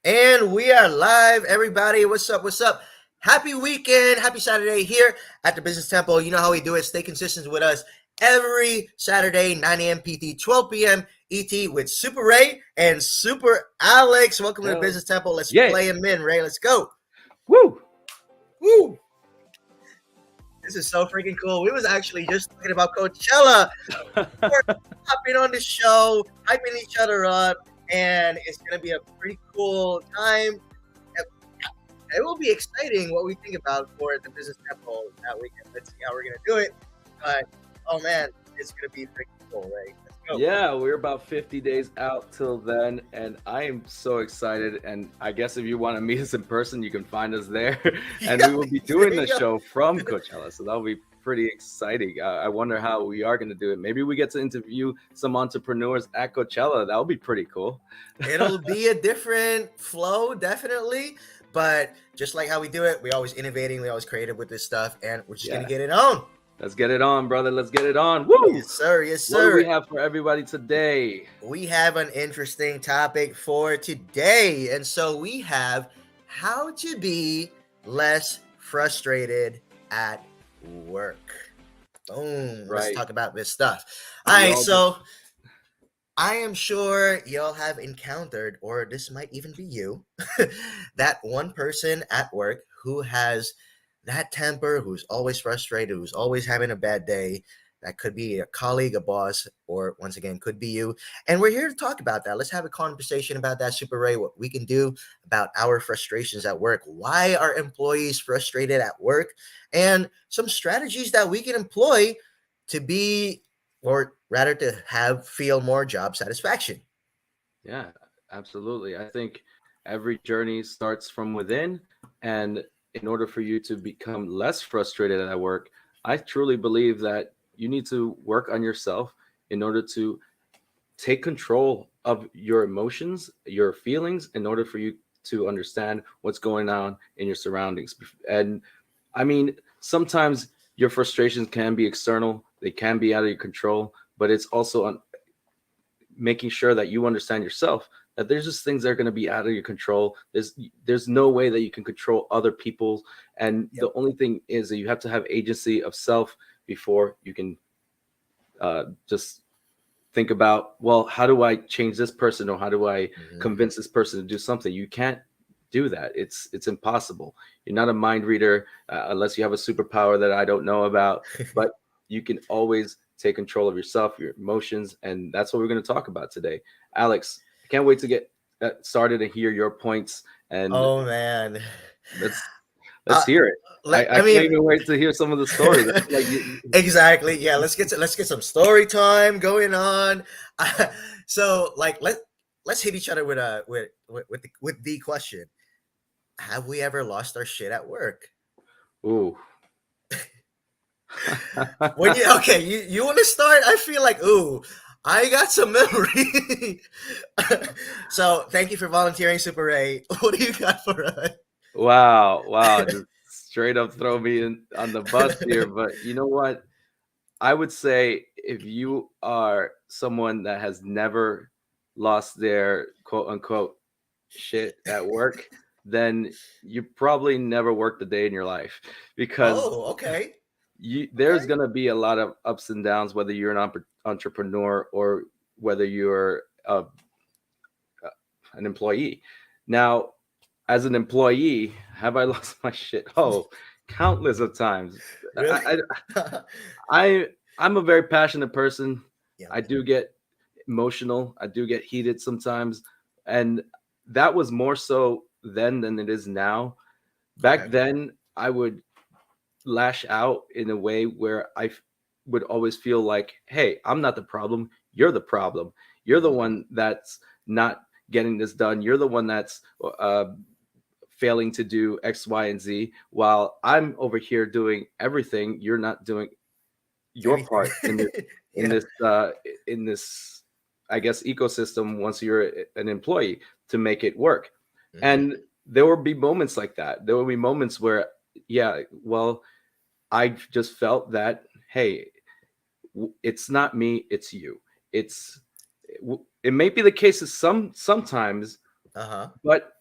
And we are live, everybody. What's up? What's up? Happy weekend. Happy Saturday here at the Business Temple. You know how we do it. Stay consistent with us every Saturday, 9 a.m. PT, 12 p.m. ET with Super Ray and Super Alex. Welcome to the Hell, Business Temple. Let's yeah. play them in, Ray. Let's go. Woo. Woo. This is so freaking cool. We was actually just talking about Coachella. We're hopping on the show, hyping each other up, and it's going to be a pretty cool time. It will be exciting what we think about for the Business Temple that weekend. Let's see how we're going to do it. But, oh man, it's going to be freaking cool, right? Let's go. Yeah, we're about 50 days out till then, and I am so excited. And I guess if you want to meet us in person, you can find us there. And we will be doing the show from Coachella, so that'll be pretty exciting. I wonder how we are going to do it. Maybe we get to interview some entrepreneurs at Coachella. That'll be pretty cool. It'll be a different flow, definitely. But just like how we do it, we're always innovating, we're always creative with this stuff, and we're just going to get it on. Let's get it on, brother. Let's get it on. Woo! Yes, sir. Yes, sir. What do we have for everybody today? We have an interesting topic for today. And so we have how to be less frustrated at work. Boom. Right. Let's talk about this stuff. All right. So I am sure y'all have encountered, or this might even be you, that one person at work who has that temper, who's always frustrated, who's always having a bad day. That could be a colleague, a boss, or once again, could be you. And we're here to talk about that. Let's have a conversation about that, Super Ray, what we can do about our frustrations at work. Why are employees frustrated at work? And some strategies that we can employ to be, or rather to feel more job satisfaction. Yeah, absolutely. I think every journey starts from within. And in order for you to become less frustrated at work, I truly believe that you need to work on yourself in order to take control of your emotions, your feelings, in order for you to understand what's going on in your surroundings. And I mean, sometimes your frustrations can be external, they can be out of your control, but it's also on making sure that you understand yourself, that there's just things that are going to be out of your control. There's no way that you can control other people. And the only thing is that you have to have agency of self before you can just think about, well, how do I change this person, or how do I convince this person to do something? You can't do that. It's impossible. You're not a mind reader unless you have a superpower that I don't know about, but you can always take control of yourself, your emotions, and that's what we're going to talk about today. Alex, I can't wait to get started and hear your points. And oh man, let's hear it. I can't even wait to hear some of the stories. Exactly. Yeah, let's get some story time going on. So, like, let's hit each other with the question: have we ever lost our shit at work? Ooh. You want to start? I feel like, I got some memory. So thank you for volunteering, Super Ray. What do you got for us? Wow. Just straight up throw me on the bus here. But you know what? I would say if you are someone that has never lost their quote unquote shit at work, then you probably never worked a day in your life, because there's going to be a lot of ups and downs, whether you're an entrepreneur or whether you're an employee. Now, as an employee, have I lost my shit? Oh, countless of times. Really? I'm a very passionate person. Yeah. I do get emotional. I do get heated sometimes. And that was more so then than it is now. Back then, I would lash out in a way where I would always feel like, hey, I'm not the problem. You're the problem. You're the one that's not getting this done. You're the one that's failing to do X, Y, and Z, while I'm over here doing everything. You're not doing your part in this, I guess, ecosystem once you're an employee to make it work. And there will be moments like that. There will be moments where, I just felt that, hey, it's not me, it's you. It may be the case sometimes, but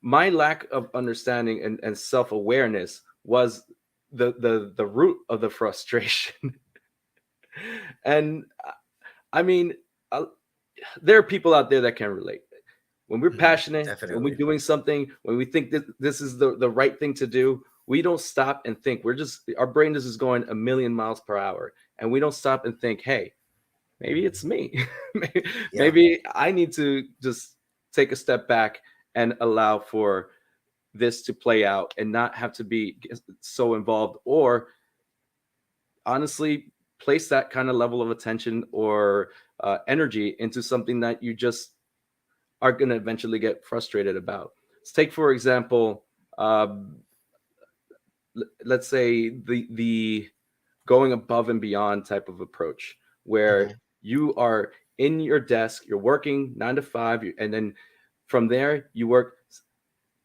my lack of understanding and self-awareness was the root of the frustration. And I mean, uh, there are people out there that can relate. When we're passionate, when we're Definitely. doing something, when we think that this is the right thing to do, we don't stop and think. We're just, our brain is just going a million miles per hour, and we don't stop and think, hey, maybe it's me. Yeah. Maybe I need to just take a step back and allow for this to play out and not have to be so involved, or honestly place that kind of level of attention or energy into something that you just are going to eventually get frustrated about. Let's take, for example, let's say the going above and beyond type of approach, where Hmm. you are in your desk, you're working 9 to 5, and then from there you work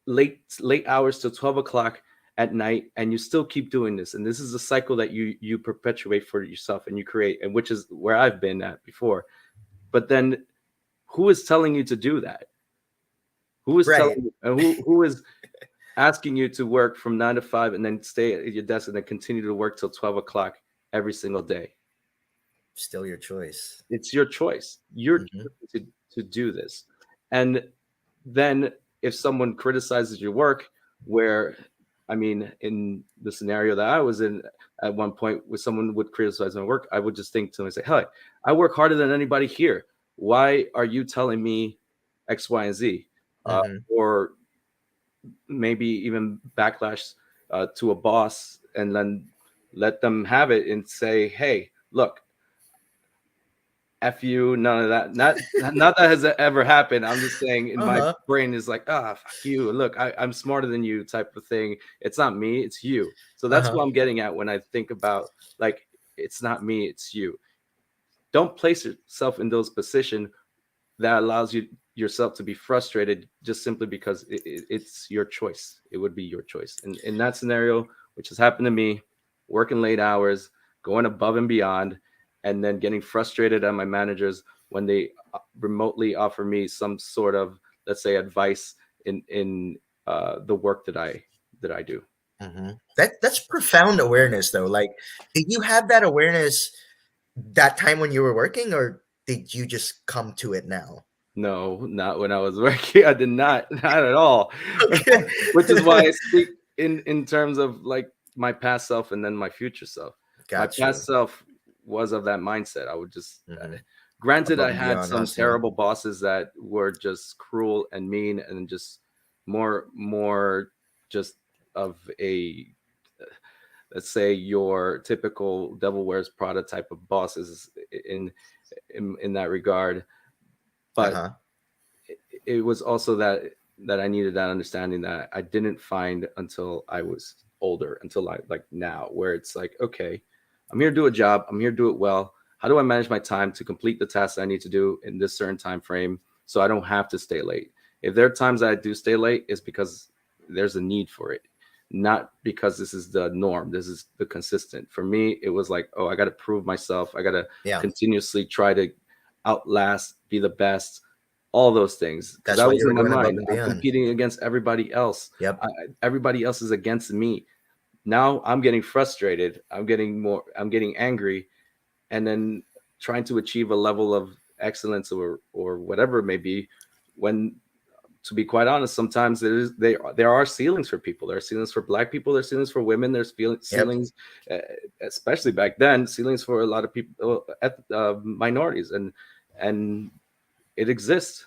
late hours till 12 o'clock at night, and you still keep doing this. And this is a cycle that you perpetuate for yourself and you create, and which is where I've been at before. But then who is telling you to do that? Who is telling Right. you, and who is asking you to work from 9 to 5 and then stay at your desk and then continue to work till 12 o'clock every single day? Still your choice. It's your choice. You're Hmm. to do this. And then if someone criticizes your work, where, I mean, in the scenario that I was in at one point, where someone would criticize my work, I would just think to myself, hey, I work harder than anybody here. Why are you telling me X, Y, and Z? Hmm. Or maybe even backlash to a boss, and then let them have it and say, hey, look, F you, none of that. Not that has ever happened. I'm just saying in my Uh-huh. brain is like, fuck you. Look, I'm smarter than you type of thing. It's not me, it's you. So that's Uh-huh. what I'm getting at when I think about, like, it's not me, it's you. Don't place yourself in those positions that allows you yourself to be frustrated just simply because it's your choice. It would be your choice. And in that scenario, which has happened to me, working late hours, going above and beyond, and then getting frustrated at my managers when they remotely offer me some sort of, let's say, advice in the work that I do. Hmm. That's profound awareness, though. Like, did you have that awareness that time when you were working, or did you just come to it now? No, not when I was working. I did not at all. Okay. Which is why I speak in terms of like my past self and then my future self. My Got past you. self was of that mindset. I would just, Hmm. granted, Above I and had beyond some hustling. terrible bosses that were just cruel and mean, and just more just of a, let's say, your typical devil wears Prada type of bosses in that regard. But Uh-huh. it was also that I needed that understanding that I didn't find until I was older, until I, like, now, where it's like, okay, I'm here to do a job, I'm here to do it well. How do I manage my time to complete the tasks I need to do in this certain time frame so I don't have to stay late? If there are times that I do stay late, it's because there's a need for it, not because this is the norm. This is the consistent. For me, it was like, oh, I got to prove myself. I got to Yeah. continuously try to outlast, be the best, all those things, because That's that why was you in were my going above mind. and I'm beyond. competing against everybody else. Yep. Everybody else is against me. Now I'm getting frustrated. I'm getting angry, and then trying to achieve a level of excellence or whatever it may be. When, to be quite honest, sometimes there are ceilings for people. There are ceilings for Black people. There's ceilings for women. There's Yep. ceilings, uh, especially back then, ceilings for a lot of people, minorities, and it exists.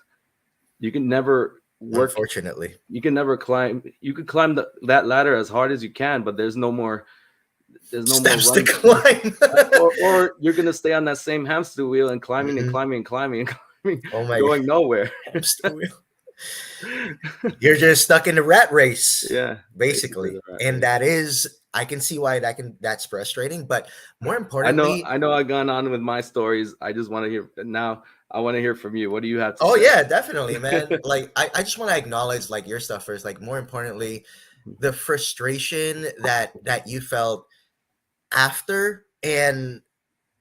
You can never work. Unfortunately. You can never climb. You could climb that ladder as hard as you can, but there's no more. There's no more Steps to run. climb. Or you're gonna stay on that same hamster wheel and climbing and Hmm. climbing and climbing and climbing, Oh my God. going nowhere. Hamster wheel. You're just stuck in the rat race, Yeah, basically basically. the rat And race. that is, I can see why that's frustrating. But more importantly, I know I've gone on with my stories. I just want to hear now. I want to hear from you. What do you have to oh say? yeah, definitely, man. Like I just want to acknowledge like your stuff first. Like more importantly, the frustration that you felt after, and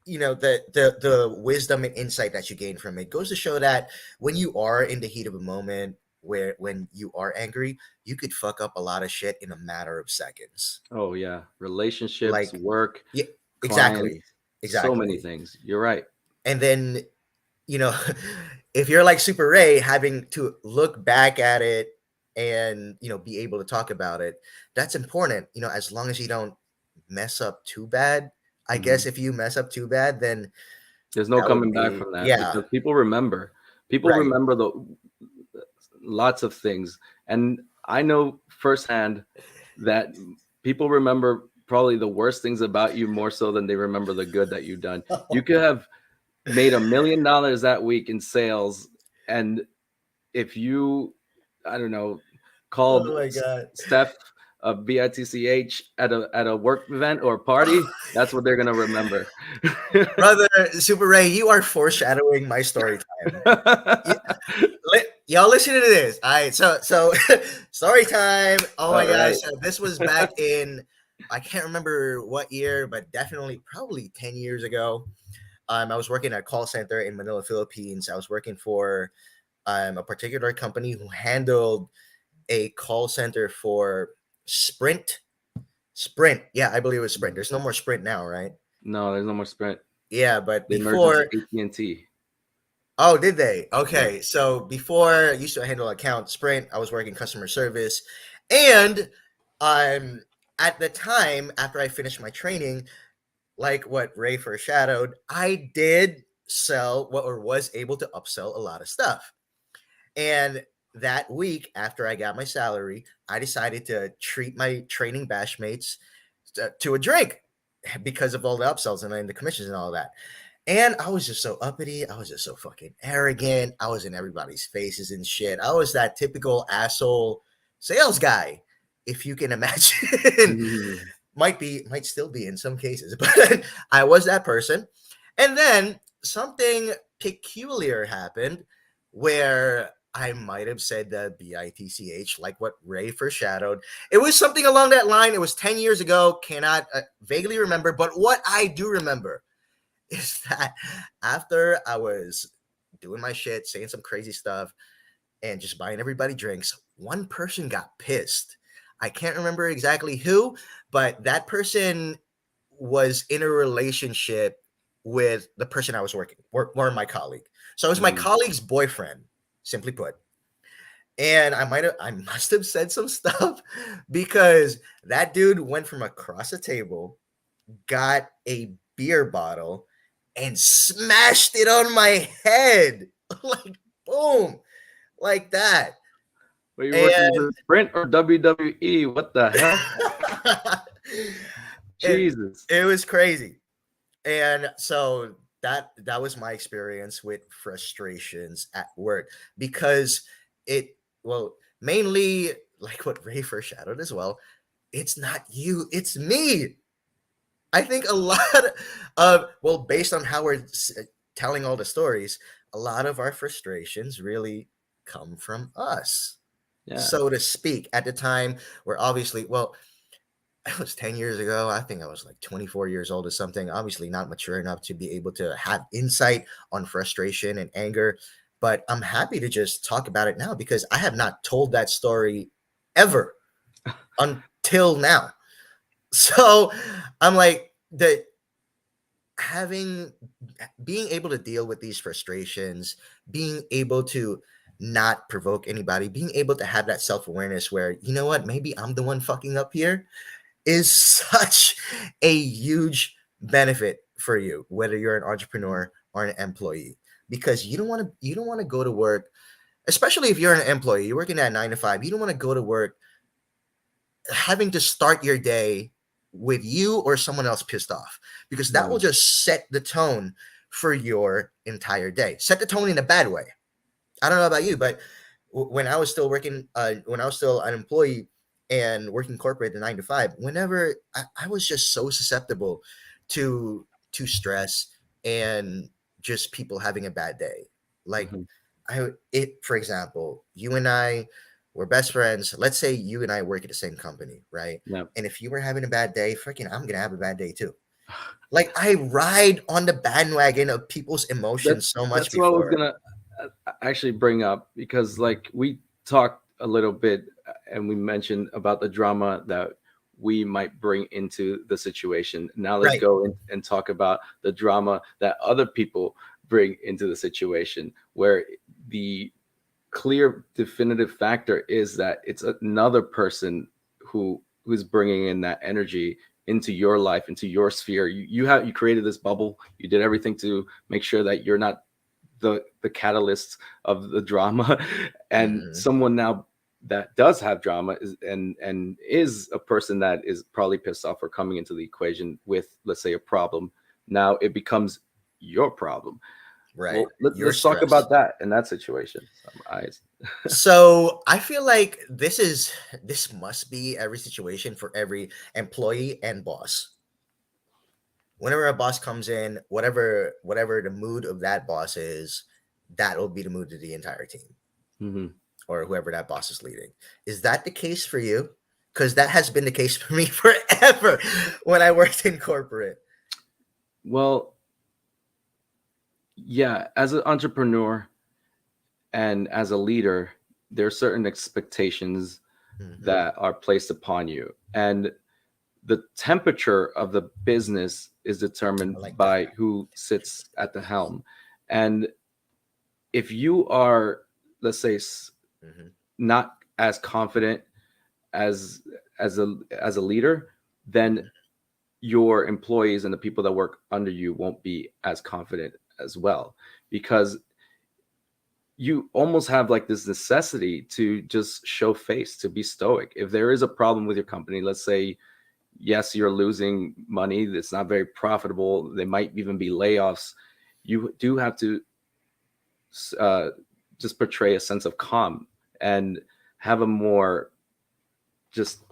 the wisdom and insight that you gained from it goes to show that when you are in the heat of a moment, where when you are angry, you could fuck up a lot of shit in a matter of seconds. Oh yeah, relationships, Like, work, yeah, clients, exactly, so many exactly. things. You're right. And then, you know, if you're like Super Ray, having to look back at it and, be able to talk about it, that's important, as long as you don't mess up too bad. I Hmm. guess if you mess up too bad, then There's no that would coming back be, from that yeah, because people remember. People right. remember the lots of things, and I know firsthand that people remember probably the worst things about you more so than they remember the good that you've done. You could have made $1 million that week in sales, and if you, I don't know, called Oh my God. Steph of BITCH at a work event or party, that's what they're gonna remember. Brother Super Ray, you are foreshadowing my story time. Y'all listen to this. All right, so story time. Oh my All gosh, right. so this was back in, I can't remember what year, but definitely probably 10 years ago. I was working at a call center in Manila, Philippines. I was working for a particular company who handled a call center for Sprint. Sprint, yeah, I believe it was Sprint. There's no more Sprint now, right? No, there's no more Sprint. Yeah, but They merged into before, AT&T. oh, did they? Yeah. Okay. So before I used to handle account Sprint, I was working customer service. And um at the time, after I finished my training, like what Ray foreshadowed, I did sell what or was able to upsell a lot of stuff. And that week after I got my salary, I decided to treat my training bashmates to a drink because of all the upsells and then the commissions and all that. And I was just so uppity. I was just so fucking arrogant. I was in everybody's faces and shit. I was that typical asshole sales guy, if you can imagine. Mhm. Might still be in some cases, but I was that person. And then something peculiar happened where I might have said the BITCH, like what Ray foreshadowed. It was something along that line. It was 10 years ago. Cannot vaguely remember, but what I do remember is that after I was doing my shit, saying some crazy stuff, and just buying everybody drinks, one person got pissed. I can't remember exactly who, but that person was in a relationship with the person I was working, or my colleague. So it was my Mhm. colleague's boyfriend, simply put. And I must have said some stuff because that dude went from across the table, got a beer bottle, and smashed it on my head. Like, boom, like that. Were you working And for Sprint or WWE? What the hell? it, Jesus. it was crazy. And so that was my experience with frustrations at work because it, well, mainly like what Ray foreshadowed as well, it's not you, it's me. I think a lot of, well, based on how we're telling all the stories, a lot of our frustrations really come from us, Yeah. so to speak. At the time, we're obviously, well, it was 10 years ago. I think I was like 24 years old or something. Obviously, not mature enough to be able to have insight on frustration and anger. But I'm happy to just talk about it now because I have not told that story ever until now. So I'm like, the having being able to deal with these frustrations, being able to not provoke anybody, being able to have that self-awareness where, you know what, maybe I'm the one fucking up here, is such a huge benefit for you, whether you're an entrepreneur or an employee, because you don't want to go to work, especially if you're an employee, you're working at 9 to 5. You don't want to go to work having to start your day with you or someone else pissed off, because that will No. just set the tone for your entire day. Set the tone in a bad way. I don't know about you, but when I was still working, when I was still an employee and working corporate the 9 to 5, whenever I was just so susceptible to stress and just people having a bad day. Like, Mhm. for example, you and I were best friends. Let's say you and I work at the same company, right? Yeah. And if you were having a bad day, freaking, I'm gonna have a bad day too. Like, I ride on the bandwagon of people's emotions so much That's what I was before. gonna actually bring up because like we talked a little bit and we mentioned about the drama that we might bring into the situation. Now let's Right. go in and talk about the drama that other people bring into the situation, where the clear definitive factor is that it's another person who's bringing in that energy into your life, into your sphere. You created this bubble, you did everything to make sure that you're not the catalyst of the drama. And Hmm. someone now that does have drama and is a person that is probably pissed off or coming into the equation with, let's say, a problem. Now it becomes your problem. Right. Well, Your let's talk stress. about that in that situation. So I feel like this must be every situation for every employee and boss. Whenever a boss comes in, whatever the mood of that boss is, that will be the mood of the entire team Hmm. or whoever that boss is leading. Is that the case for you? Because that has been the case for me forever when I worked in corporate. Well, yeah, as an entrepreneur and as a leader, there are certain expectations Hmm. that are placed upon you. And the temperature of the business is I determined like that. by who sits at the helm. And if you are, let's say, Hmm. not as confident as as a leader, then Hmm. your employees and the people that work under you won't be as confident as well, because you almost have like this necessity to just show face, to be stoic. If there is a problem with your company, let's say, yes, you're losing money, it's not very profitable, there might even be layoffs, you do have to uh, just portray a sense of calm and have a more just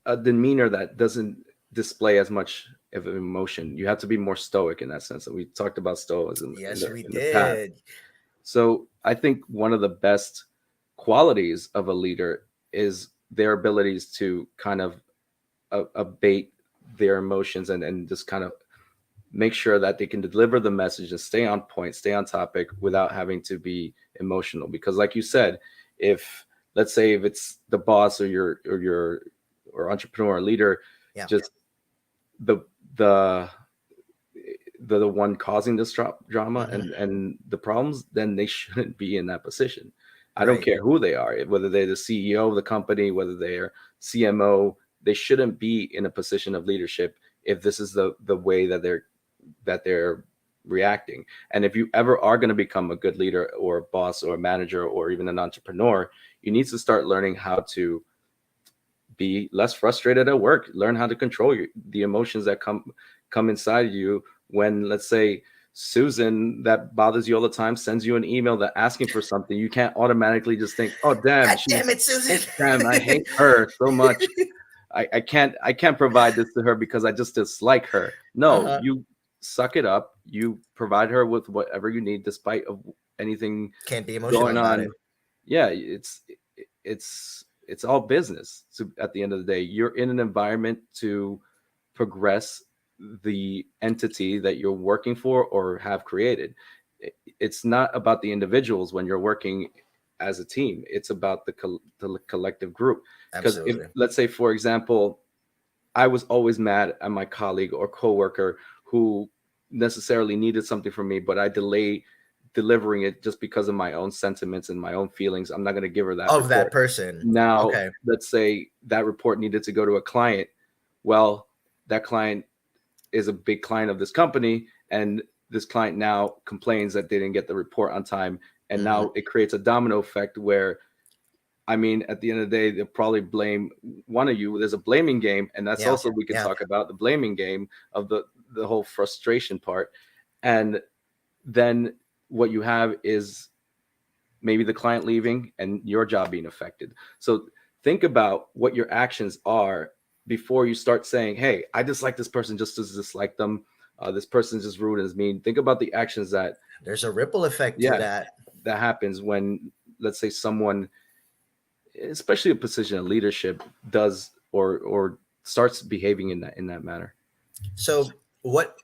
a demeanor that doesn't display as much of an emotion. You have to be more stoic in that sense. And we talked about stoicism in Yes, the we past. did. So I think one of the best qualities of a leader is their abilities to kind of abate their emotions and just kind of make sure that they can deliver the message and stay on point, stay on topic without having to be emotional. Because, like you said, if let's say if it's the boss or entrepreneur or leader, Yeah. just the the the one causing this drama Hmm. and the problems, then they shouldn't be in that position. I don't Right. care who they are, whether they're the CEO of the company, whether they're CMO, they shouldn't be in a position of leadership if this is the way that they're reacting. And if you ever are going to become a good leader or a boss or a manager or even an entrepreneur, you need to start learning how to be less frustrated at work, learn how to control the emotions that come inside you when, let's say, Susan that bothers you all the time sends you an email that asking for something. You can't automatically just think, oh damn, God damn it, Susan. damn, I hate her so much. I can't provide this to her because I just dislike her. No, Uh-huh. you suck it up. You provide her with whatever you need, despite of anything Can't be emotional going about on. it. Yeah, it's all business. So at the end of the day, you're in an environment to progress the entity that you're working for or have created. It's not about the individuals when you're working as a team. It's about the collective group. Because if, Absolutely. let's say, for example, I was always mad at my colleague or coworker who necessarily needed something from me, but I delay delivering it just because of my own sentiments and my own feelings. I'm not going to give her that Of that report. person. Now, Okay. let's say that report needed to go to a client. Well, that client is a big client of this company, and this client now complains that they didn't get the report on time. And Hmm. now it creates a domino effect where, I mean, at the end of the day, they'll probably blame one of you. There's a blaming game, and that's Yeah. also, we could Yeah. talk about the blaming game of the whole frustration part. And then what you have is maybe the client leaving and your job being affected. So think about what your actions are before you start saying, "Hey, I dislike this person just as dislike them. This person's just rude and is mean." Think about the actions that, There's a ripple effect to yeah, that. that happens when, let's say, someone, especially a position of leadership, does or starts behaving in that manner. So what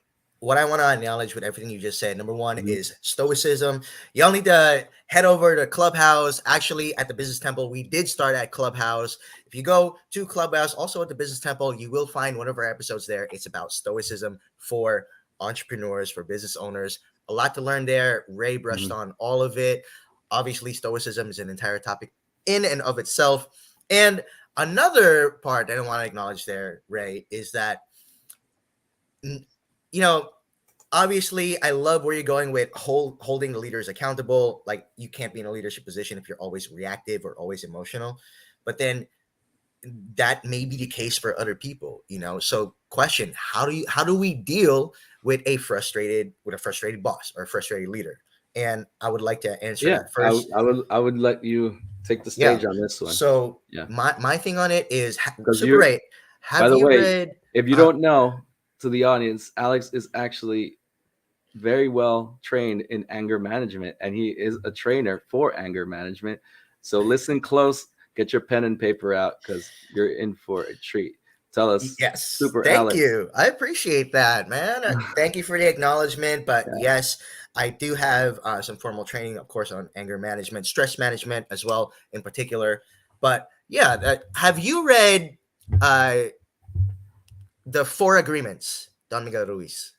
what I want to acknowledge with everything you just said, number one Mhm. is stoicism. Y'all need to head over to Clubhouse. Actually, at the Business Temple, we did start at Clubhouse. If you go to Clubhouse, also at the Business Temple, you will find one of our episodes there. It's about stoicism for entrepreneurs, for business owners. A lot to learn there. Ray brushed Mhm. on all of it. Obviously, stoicism is an entire topic in and of itself. And another part that I want to acknowledge there, Ray, is that, you know, obviously I love where you're going with holding the leaders accountable. Like, you can't be in a leadership position if you're always reactive or always emotional. But then that may be the case for other people, you know. So question, how do we deal with a frustrated boss or a frustrated leader? And I would like to answer Yeah, that first. I would let you take the Yeah. stage on this one. So Yeah, my thing on it is because Super you're. 8. By Have the you way, read if you don't know, to the audience, Alex is actually very well trained in anger management, and he is a trainer for anger management. So listen close, get your pen and paper out, because you're in for a treat. Tell us, Yes, Super thank Alex. you. I appreciate that, man. Thank you for the acknowledgement. But Yeah, yes, I do have some formal training, of course, on anger management, stress management as well, in particular. But yeah, have you read uh, the Four Agreements, Don Miguel Ruiz?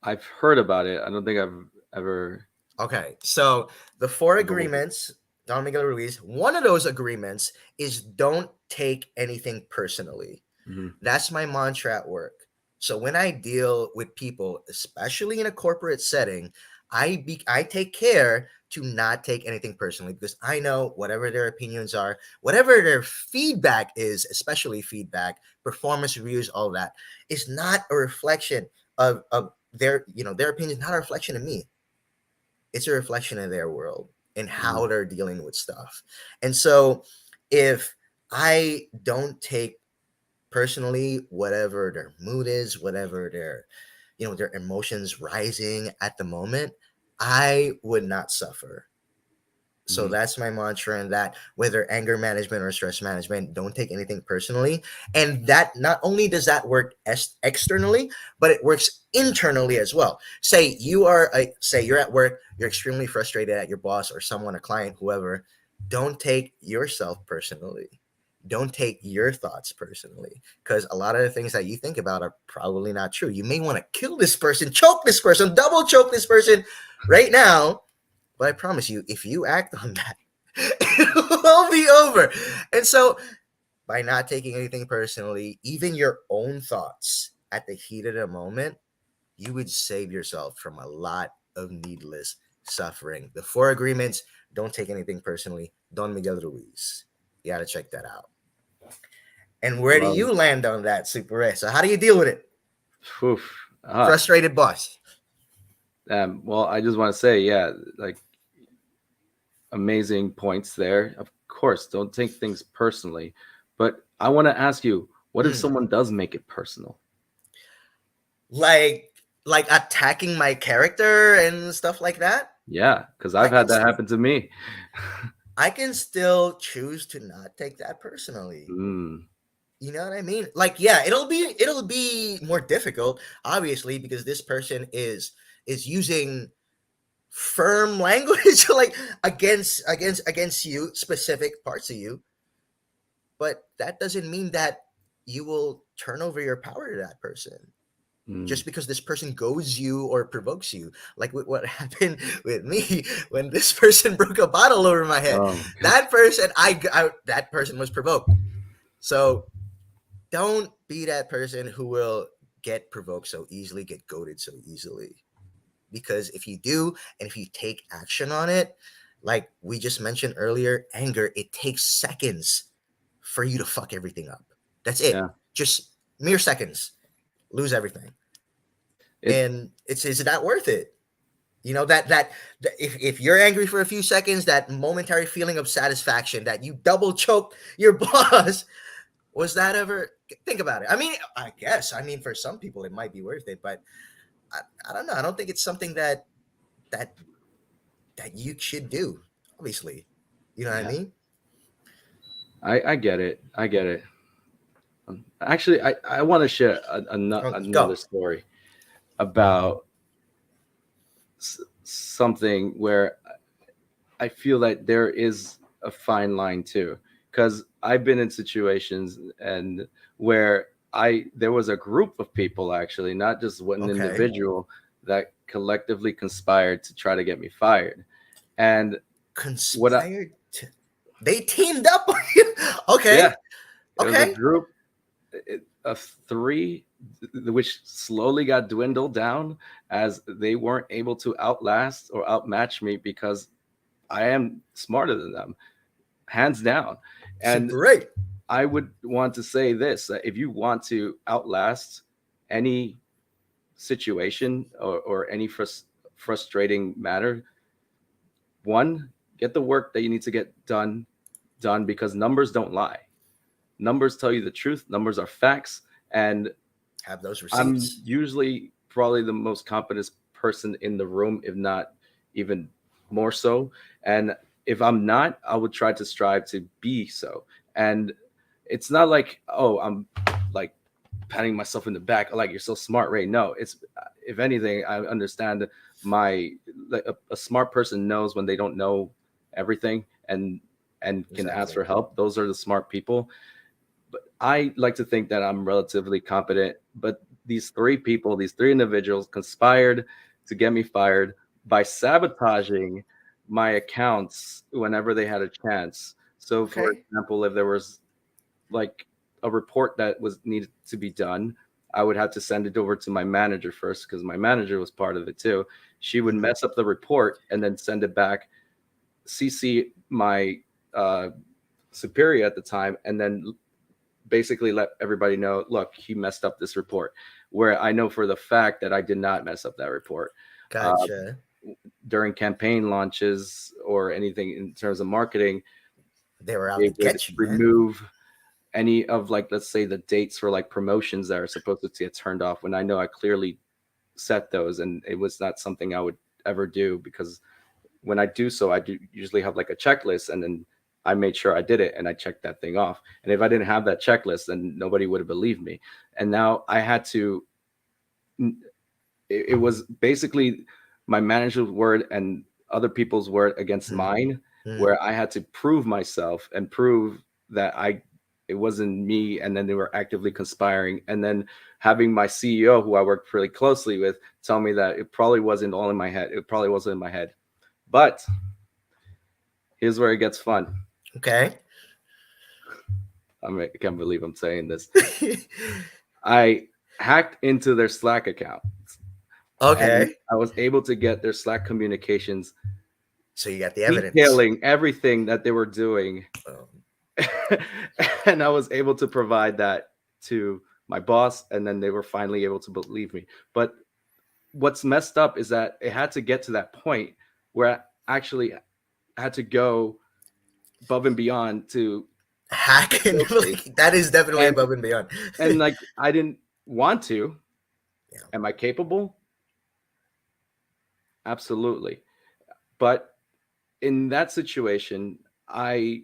I've heard about it. I don't think I've ever. Okay, so the Four Ever read it. Agreements, Don Miguel Ruiz. One of those agreements is don't take anything personally. Mhm. That's my mantra at work. So when I deal with people, especially in a corporate setting, I take care to not take anything personally, because I know whatever their opinions are, whatever their feedback is, especially feedback, performance reviews, all that, is not a reflection of their, you know, their opinion, not a reflection of me. It's a reflection of their world and Mhm. how they're dealing with stuff. And so if I don't take personally whatever their mood is, whatever their, you know, their emotions rising at the moment, I would not suffer. So Mhm. that's my mantra, and that whether anger management or stress management, don't take anything personally. And that not only does that work externally, but it works internally as well. Say you're at work, you're extremely frustrated at your boss or someone, a client, whoever. Don't take yourself personally. Don't take your thoughts personally, because a lot of the things that you think about are probably not true. You may want to kill this person, choke this person, double choke this person right now, but I promise you, if you act on that, it will be over. And so, by not taking anything personally, even your own thoughts at the heat of the moment, you would save yourself from a lot of needless suffering. The Four Agreements, don't take anything personally. Don Miguel Ruiz. You got to check that out. And where do Love you it. land on that, Super A? So, how do you deal with it? Oof. Ah, Frustrated boss. well, I just want to say, yeah, like amazing points there. Of course, don't take things personally. But I want to ask you, what if Mm. someone does make it personal? Like, like attacking my character and stuff like that. Yeah, because I I've can had that happen to me. I can still choose to not take that personally. Mm, You know what I mean? Like, yeah, it'll be more difficult, obviously, because this person is using firm language like against you, specific parts of you. But that doesn't mean that you will turn over your power to that person mm. just because this person goads you or provokes you, like with what happened with me when this person broke a bottle over my head. Oh, That person, that person was provoked. So don't be that person who will get provoked so easily, get goaded so easily. Because if you do, and if you take action on it, like we just mentioned earlier, anger, it takes seconds for you to fuck everything up. That's it. yeah. Just mere seconds. Lose everything. It And it's is that worth it? You know, that if you're angry for a few seconds, that momentary feeling of satisfaction that you double choked your boss, was that ever, think about it. I mean, I guess, I mean, for some people it might be worth it, but I don't know. I don't think it's something that that you should do, obviously. You know what I yeah. mean? I get it. I get it. Actually, I want to share Oh, another go. story. about something where I feel that there is a fine line too, because I've been in situations and where I there was a group of people, actually, not just one Okay. individual, that collectively conspired to try to get me fired. And what I Conspired to. They teamed up on you. Okay. yeah, it was a Okay. group of three, which slowly got dwindled down as they weren't able to outlast or outmatch me because I am smarter than them, hands down. And Super right. I would want to say this, that if you want to outlast any situation or any frustrating matter, one, get the work that you need to get done, because numbers don't lie. Numbers tell you the truth. Numbers are facts. And Have those I'm receipts. usually probably the most competent person in the room, if not even more so. And if I'm not, I would try to strive to be so. And it's not like, oh, I'm like patting myself in the back, like you're so smart, Ray. No, it's, if anything, I understand my, like a smart person knows when they don't know everything and can ask Exactly. for help. Those are the smart people. But I like to think that I'm relatively competent. But these three people, these three individuals conspired to get me fired by sabotaging my accounts whenever they had a chance. So, for Okay. example, if there was like a report that was needed to be done, I would have to send it over to my manager first because my manager was part of it too. She would Mm-hmm. mess up the report and then send it back, CC my uh, superior at the time, and then basically let everybody know, look, he messed up this report. Where I know for the fact that I did not mess up that report. Uh, Gotcha. During campaign launches or anything in terms of marketing, They were out they to would get you, man. remove any of, like, let's say the dates for like promotions that are supposed to get turned off when I know I clearly set those, and it was not something I would ever do, because when I do so, I do usually have like a checklist, and then I made sure I did it and I checked that thing off. And if I didn't have that checklist, then nobody would have believed me. And now I had to, it was basically my manager's word and other people's word against mine, Mm-hmm. where I had to prove myself and prove that it wasn't me. And then they were actively conspiring. And then having my CEO, who I worked really closely with, tell me that it probably wasn't all in my head. It probably wasn't in my head. But here's where it gets fun. Okay. I can't believe I'm saying this. I hacked into their Slack account and Okay. I was able to get their Slack communications So you got the evidence. detailing everything that they were doing. Um, And I was able to provide that to my boss, and then they were finally able to believe me. But what's messed up is that it had to get to that point where I actually had to go above and beyond to hack and filthy. like, that is definitely and above and beyond. and like I didn't want to. Yeah. Am I capable? Absolutely. But in that situation, I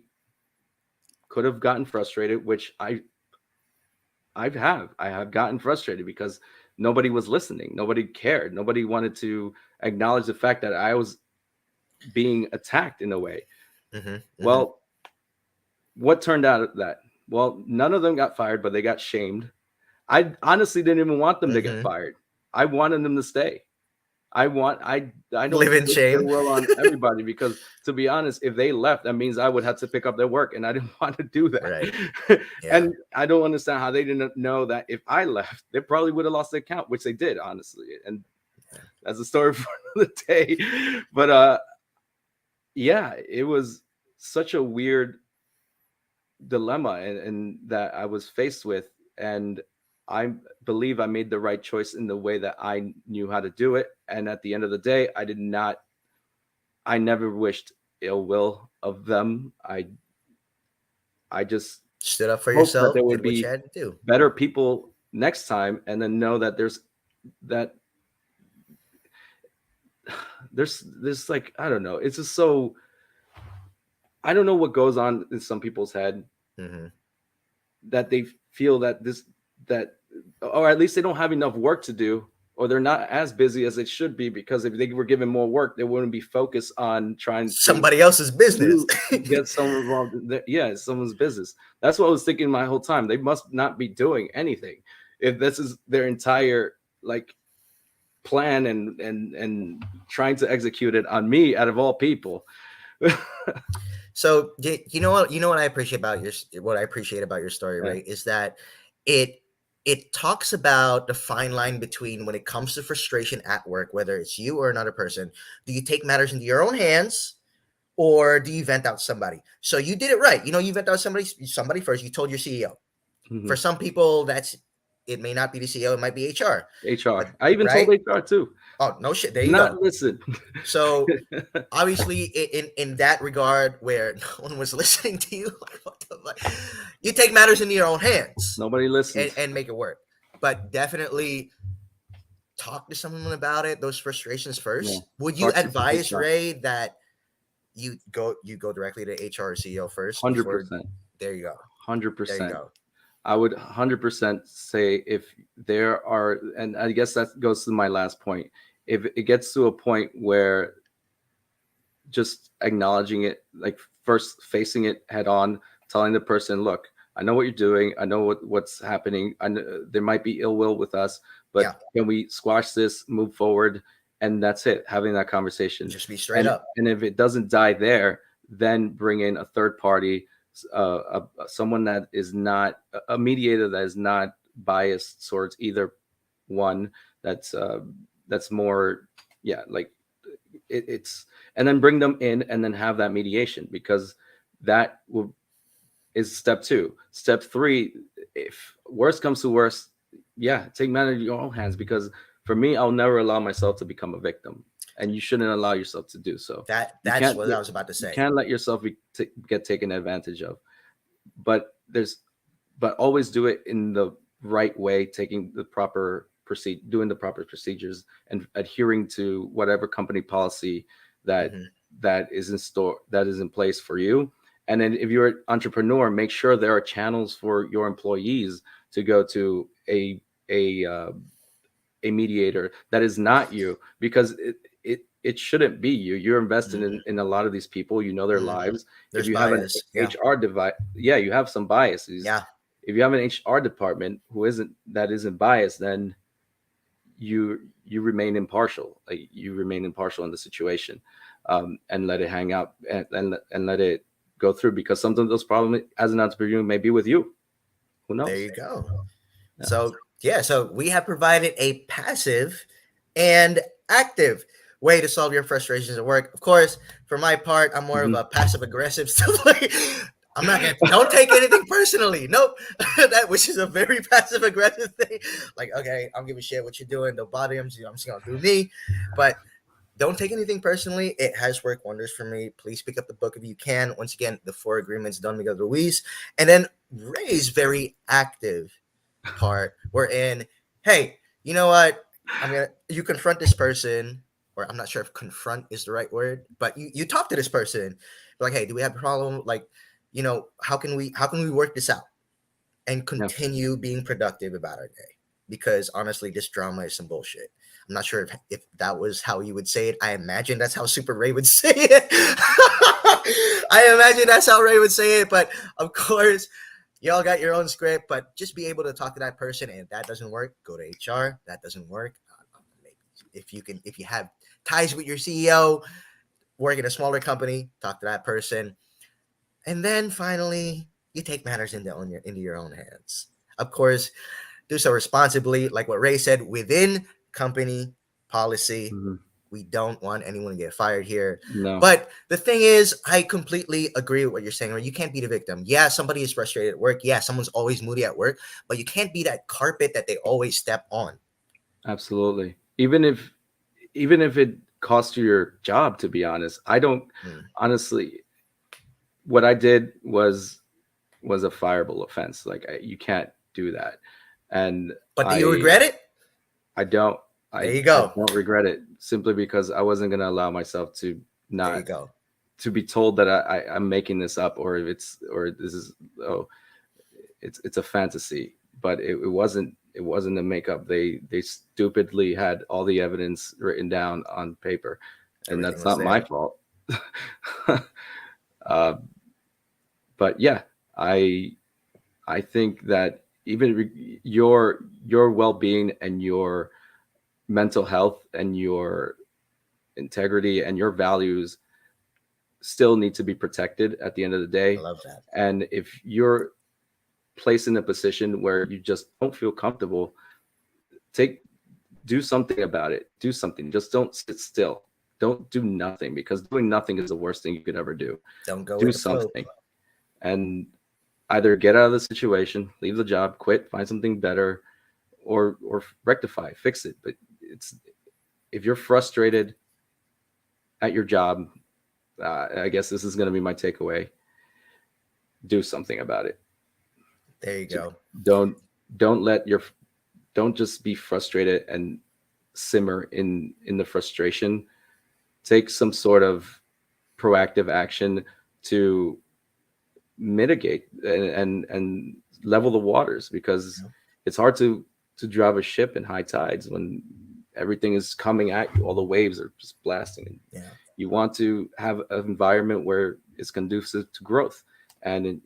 could have gotten frustrated, which I have gotten frustrated because nobody was listening. Nobody cared. Nobody wanted to acknowledge the fact that I was being attacked in a way. Mm-hmm. Mm-hmm. Well, what turned out of that? Well, none of them got fired, but they got shamed. I honestly didn't even want them to get Mm-hmm. fired. I wanted them to stay. I don't Live in wish ill shame. will on everybody, because to be honest, if they left, that means I would have to pick up their work, and I didn't want to do Right. that. Yeah. And I don't understand how they didn't know that if I left, they probably would have lost the account, which they did, honestly. And Yeah. that's a story for another day. But yeah, it was such a weird dilemma and that I was faced with. And I believe I made the right choice in the way that I knew how to do it. And at the end of the day, I never wished ill will of them. I just Stood up for hope that there yourself. would Did what you be had to do. better people next time, and then know that that there's like, I don't know. It's just so, I don't know what goes on in some people's head, Mm-hmm. that they feel that this that or at least they don't have enough work to do or they're not as busy as they should be, because if they were given more work, they wouldn't be focused on trying to Somebody else's business. do get someone involved in their, yeah, it's someone's business. That's what I was thinking my whole time. They must not be doing anything if this is their entire like plan and trying to execute it on me out of all people. So you know what I appreciate about your story, Yeah. right? Is that it it talks about the fine line between when it comes to frustration at work, whether it's you or another person. Do you take matters into your own hands, or do you vent out somebody? So you did it right. You vent out somebody first. You told your CEO. For Mhm. some people, it may not be the CEO, it might be HR. But HR. I even told right? HR too. Oh no shit. There you Not go. listen. So obviously in that regard where no one was listening to you, like, what the fuck? You take matters into your own hands Nobody listened. and make it work. But definitely talk to someone about it, those frustrations Yeah. first. Would you Talk to advise, HR. Ray, that you go directly to HR or CEO first Hundred before? percent. There you go. Hundred There you percent. go. I would 100% say if there are, and I guess that goes to my last point. If it gets to a point where just acknowledging it, like first facing it head on, telling the person, look, I know what you're doing. I know what's happening. I know there might be ill will with us, but Yeah. can we squash this, move forward? And that's it, having that conversation. Just be straight And, up. and if it doesn't die there, then bring in a third party, someone that is not a mediator, that is not biased towards either one. That's more, yeah, like it's, and then bring them in and then have that mediation, because that will is step two. Step three, if worst comes to worst, yeah, take matters in your own hands, because for me, I'll never allow myself to become a victim, and you shouldn't allow yourself to do so. You That's can't what get, I was about to you say. can't let yourself get taken advantage of. But there's, but always do it in the right way, taking the proper doing the proper procedures and adhering to whatever company policy that Hmm. that is in store, that is in place for you. And then if you're an entrepreneur, make sure there are channels for your employees to go to a a mediator that is not you, because it shouldn't be you. You're invested in a lot of these people, you know, their Hmm. lives. If There's you have an bias. Yeah. HR device, yeah, you have some biases. Yeah. If you have an HR department who isn't biased, then you you remain impartial. Like, you remain impartial in the situation, and let it hang out, and let it go through, because sometimes those problems as an entrepreneur may be with you. Who There knows? you go. Yeah. So, yeah, so we have provided a passive and active way to solve your frustrations at work. Of course, for my part, I'm more of Mhm. a passive aggressive stuff. Like, I'm not gonna don't take anything personally. Nope. That which is a very passive aggressive thing. Like, okay, I'm giving shit what you're doing, no bother him, I'm just gonna do me. But don't take anything personally. It has worked wonders for me. Please pick up the book if you can. Once again, the Four Agreements done Miguel Ruiz. And then Ray's very active part wherein, hey, you know what? You confront this person, or I'm not sure if confront is the right word, but you talk to this person, like, hey, do we have a problem? Like, how can we work this out and Yeah. continue being productive about our day? Because honestly, this drama is some bullshit. I'm not sure if that was how you would say it. I imagine that's how Super Ray would say it. I imagine that's how Ray would say it, but of course, y'all got your own script. But just be able to talk to that person, and if that doesn't work, go to HR. That doesn't work. If you have ties with your CEO, work in a smaller company, talk to that person, and then finally, you take matters into your own hands. Of course, do so responsibly, like what Ray said, within company policy. Mhm. We don't want anyone to get fired here. No. But the thing is, I completely agree with what you're saying. Right? You can't be the victim. Yeah, somebody is frustrated at work. Yeah, someone's always moody at work, but you can't be that carpet that they always step on. Absolutely. Even if it costs you your job, to be honest, I don't, Mm. honestly, what I did was a fireable offense. Like, you can't do that. And But do you I regret it? I don't There you I go. don't regret it, simply because I wasn't going to allow myself to There not you go. to be told that I'm making this up, or this is, oh, it's a fantasy. But it wasn't. it wasn't a makeup. They stupidly had all the evidence written down on paper, and Everything that's was not my there. fault. uh, but yeah, I I think that even your well-being and your mental health and your integrity and your values still need to be protected at the end of the I day. love that. And if you're placed in a position where you just don't feel comfortable, take do something about it. Do something. Just don't sit still. Don't do nothing, because doing nothing is the worst thing you could ever do. Don't go Do with the flow. something, and either get out of the situation, leave the job, quit, find something better, or rectify, fix it. But it's if you're frustrated at your job, I guess this is going to be my takeaway. Do something about it. There you go. Don't don't let your don't just be frustrated and simmer in the frustration. Take some sort of proactive action to mitigate and level the waters, because Yeah. it's hard to drive a ship in high tides when everything is coming at you. All the waves are just blasting. Yeah. You want to have an environment where it's conducive to growth, and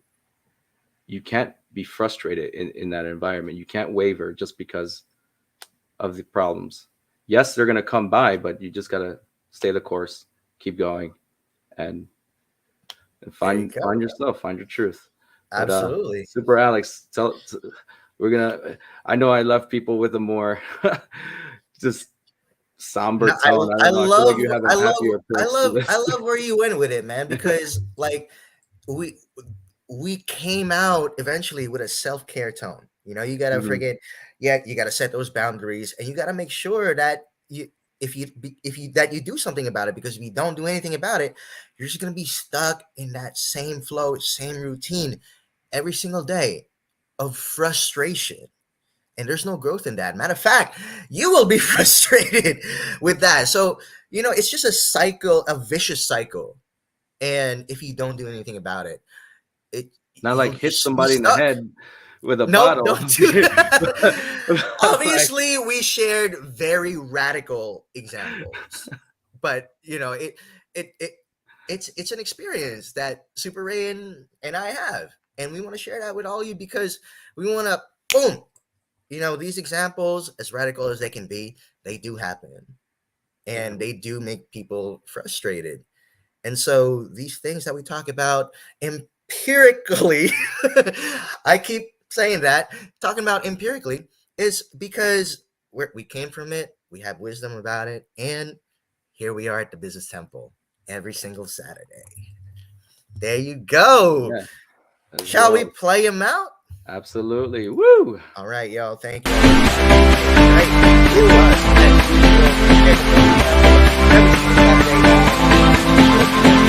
you can't be frustrated in that environment. You can't waver just because of the problems. Yes, they're going to come by, but you just got to stay the course, keep going, and There you find go. yourself, find your truth. But Absolutely. Super Alex, we're gonna. I know I left people with a more just somber No, tone. I I don't know. I feel like love you have a I love happier pitch to I this. love where you went with it, man, because like we we came out eventually with a self-care tone. You got to Mhm. forget, yeah, you got to set those boundaries, and you got to make sure that if you that you do something about it, because if you don't do anything about it, you're just going to be stuck in that same flow, same routine every single day of frustration. And there's no growth in that. Matter of fact, you will be frustrated with that. So, it's just a cycle, a vicious cycle. And if you don't do anything about it, it Not like you'll hit just be somebody in the stuck. head with a Nope, bottle. don't do that. Like, Obviously, we shared very radical examples, but it, it it's an experience that Super Ray and I have, and we want to share that with all you, because we want to boom. These examples, as radical as they can be, they do happen, yeah. and they do make people frustrated. And so these things that we talk about empirically, I keep saying that, talking about empirically, is because we came from it, we have wisdom about it, and here we are at the Business Temple every single Saturday. There you go. Yeah, as Shall we well. play them out? Absolutely. Woo! All right, y'all. Thank you. Right. You are.